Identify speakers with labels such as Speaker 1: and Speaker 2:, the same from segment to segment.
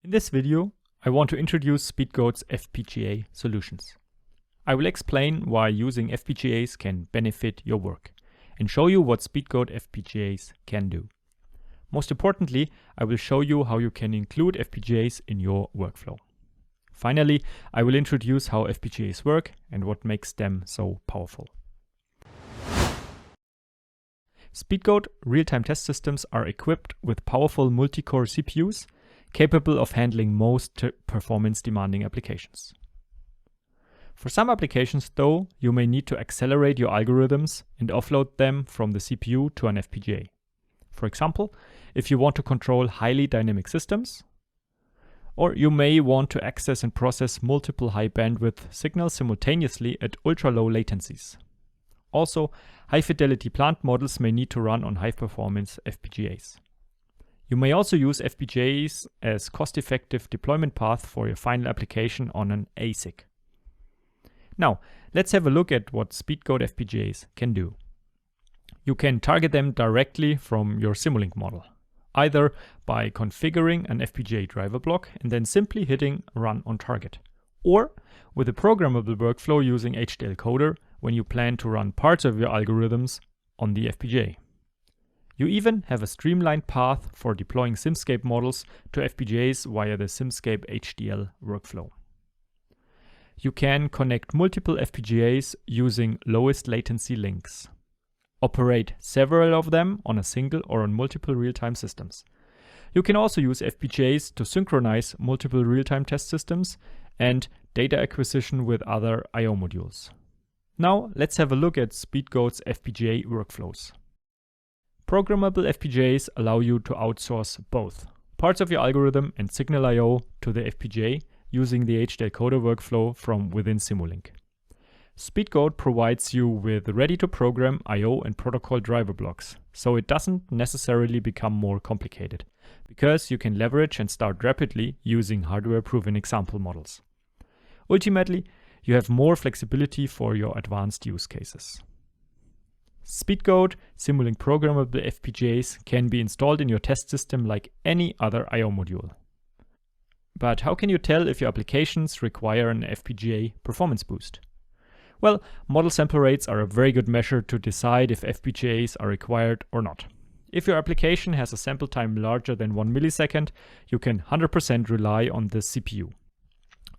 Speaker 1: In this video, I want to introduce Speedgoat's FPGA solutions. I will explain why using FPGAs can benefit your work and show you what Speedgoat FPGAs can do. Most importantly, I will show you how you can include FPGAs in your workflow. Finally, I will introduce how FPGAs work and what makes them so powerful. Speedgoat real-time test systems are equipped with powerful multi-core CPUs capable of handling most performance-demanding applications. For some applications, though, you may need to accelerate your algorithms and offload them from the CPU to an FPGA. For example, if you want to control highly dynamic systems, or you may want to access and process multiple high-bandwidth signals simultaneously at ultra-low latencies. Also, high-fidelity plant models may need to run on high-performance FPGAs. You may also use FPGAs as cost-effective deployment path for your final application on an ASIC. Now, let's have a look at what Speedgoat FPGAs can do. You can target them directly from your Simulink model, either by configuring an FPGA driver block and then simply hitting Run on Target, or with a programmable workflow using HDL Coder when you plan to run parts of your algorithms on the FPGA. You even have a streamlined path for deploying Simscape models to FPGAs via the Simscape HDL workflow. You can connect multiple FPGAs using lowest latency links. Operate several of them on a single or on multiple real-time systems. You can also use FPGAs to synchronize multiple real-time test systems and data acquisition with other I/O modules. Now let's have a look at Speedgoat's FPGA workflows. Programmable FPGAs allow you to outsource both parts of your algorithm and signal I/O to the FPGA using the HDL Coder workflow from within Simulink. Speedgoat provides you with ready-to-program I/O and protocol driver blocks, so it doesn't necessarily become more complicated, because you can leverage and start rapidly using hardware-proven example models. Ultimately, you have more flexibility for your advanced use cases. Speedgoat Simulink programmable FPGAs can be installed in your test system like any other I/O module. But how can you tell if your applications require an FPGA performance boost? Well, model sample rates are a very good measure to decide if FPGAs are required or not. If your application has a sample time larger than 1 millisecond, you can 100% rely on the CPU.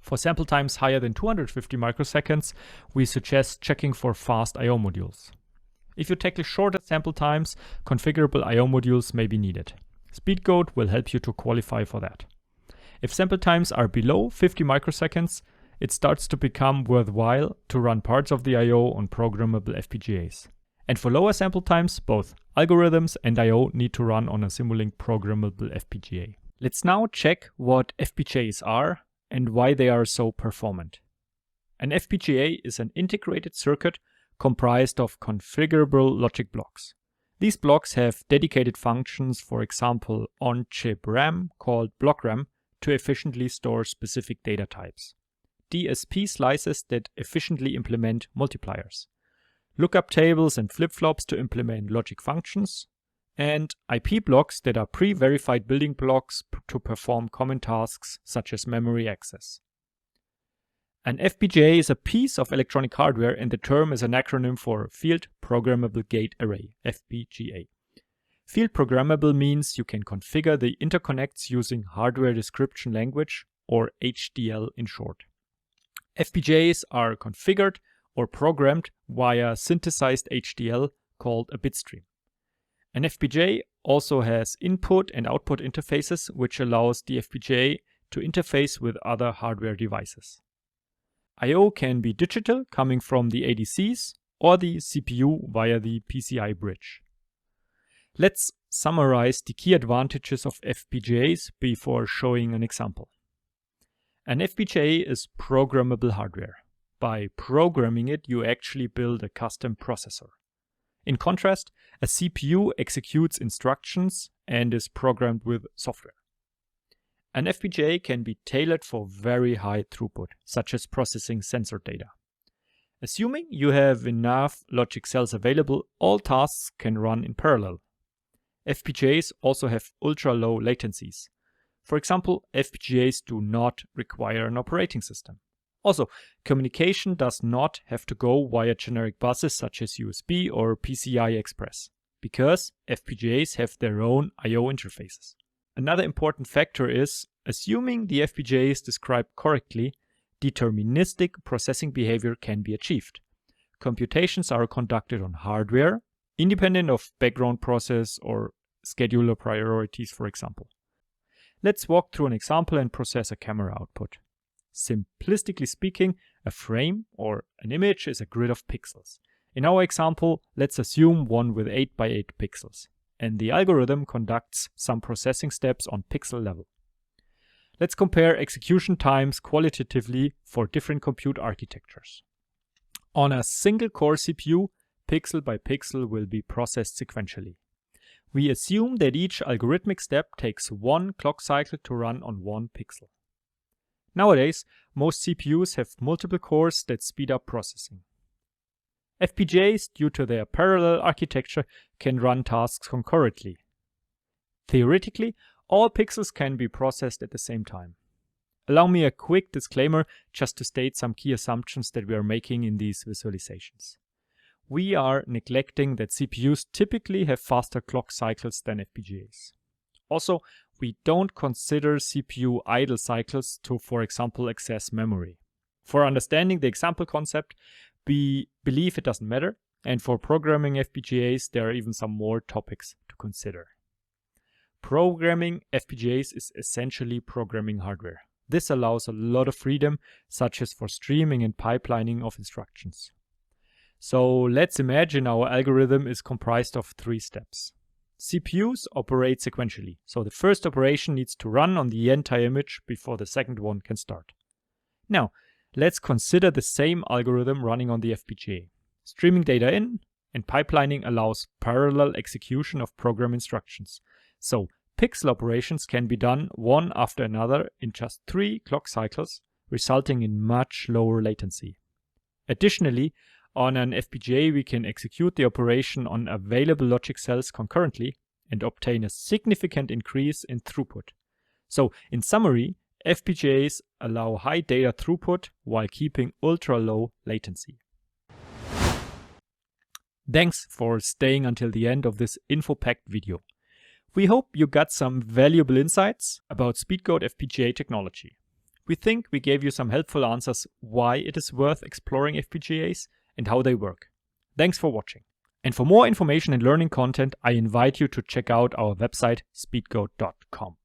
Speaker 1: For sample times higher than 250 microseconds, we suggest checking for fast I/O modules. If you tackle shorter sample times, configurable I/O modules may be needed. Speedgoat will help you to qualify for that. If sample times are below 50 microseconds, it starts to become worthwhile to run parts of the I/O on programmable FPGAs. And for lower sample times, both algorithms and I/O need to run on a Simulink programmable FPGA. Let's now check what FPGAs are and why they are so performant. An FPGA is an integrated circuit comprised of configurable logic blocks. These blocks have dedicated functions, for example, on-chip RAM called block RAM to efficiently store specific data types, DSP slices that efficiently implement multipliers, lookup tables and flip-flops to implement logic functions, and IP blocks that are pre-verified building blocks to perform common tasks such as memory access. An FPGA is a piece of electronic hardware, and the term is an acronym for Field Programmable Gate Array, FPGA. Field programmable means you can configure the interconnects using hardware description language, or HDL in short. FPGAs are configured or programmed via synthesized HDL called a bitstream. An FPGA also has input and output interfaces, which allows the FPGA to interface with other hardware devices. I/O can be digital, coming from the ADCs, or the CPU via the PCI bridge. Let's summarize the key advantages of FPGAs before showing an example. An FPGA is programmable hardware. By programming it, you actually build a custom processor. In contrast, a CPU executes instructions and is programmed with software. An FPGA can be tailored for very high throughput, such as processing sensor data. Assuming you have enough logic cells available, all tasks can run in parallel. FPGAs also have ultra-low latencies. For example, FPGAs do not require an operating system. Also, communication does not have to go via generic buses such as USB or PCI Express, because FPGAs have their own I/O interfaces. Another important factor is, assuming the FPGA is described correctly, deterministic processing behavior can be achieved. Computations are conducted on hardware, independent of background process or scheduler priorities, for example. Let's walk through an example and process a camera output. Simplistically speaking, a frame or an image is a grid of pixels. In our example, let's assume one with 8 by 8 pixels, and the algorithm conducts some processing steps on pixel level. Let's compare execution times qualitatively for different compute architectures. On a single core CPU, pixel by pixel will be processed sequentially. We assume that each algorithmic step takes 1 clock cycle to run on 1 pixel. Nowadays, most CPUs have multiple cores that speed up processing. FPGAs, due to their parallel architecture, can run tasks concurrently. Theoretically, all pixels can be processed at the same time. Allow me a quick disclaimer just to state some key assumptions that we are making in these visualizations. We are neglecting that CPUs typically have faster clock cycles than FPGAs. Also, we don't consider CPU idle cycles to, for example, access memory. For understanding the example concept, we believe it doesn't matter, and for programming FPGAs, there are even some more topics to consider. Programming FPGAs is essentially programming hardware. This allows a lot of freedom, such as for streaming and pipelining of instructions. So let's imagine our algorithm is comprised of 3 steps. CPUs operate sequentially, so the first operation needs to run on the entire image before the second one can start. Now, let's consider the same algorithm running on the FPGA. Streaming data in and pipelining allows parallel execution of program instructions. So, pixel operations can be done one after another in just 3 clock cycles, resulting in much lower latency. Additionally, on an FPGA, we can execute the operation on available logic cells concurrently and obtain a significant increase in throughput. So, in summary, FPGAs allow high data throughput while keeping ultra-low latency. Thanks for staying until the end of this info-packed video. We hope you got some valuable insights about Speedgoat FPGA technology. We think we gave you some helpful answers why it is worth exploring FPGAs and how they work. Thanks for watching. And for more information and learning content, I invite you to check out our website speedgoat.com.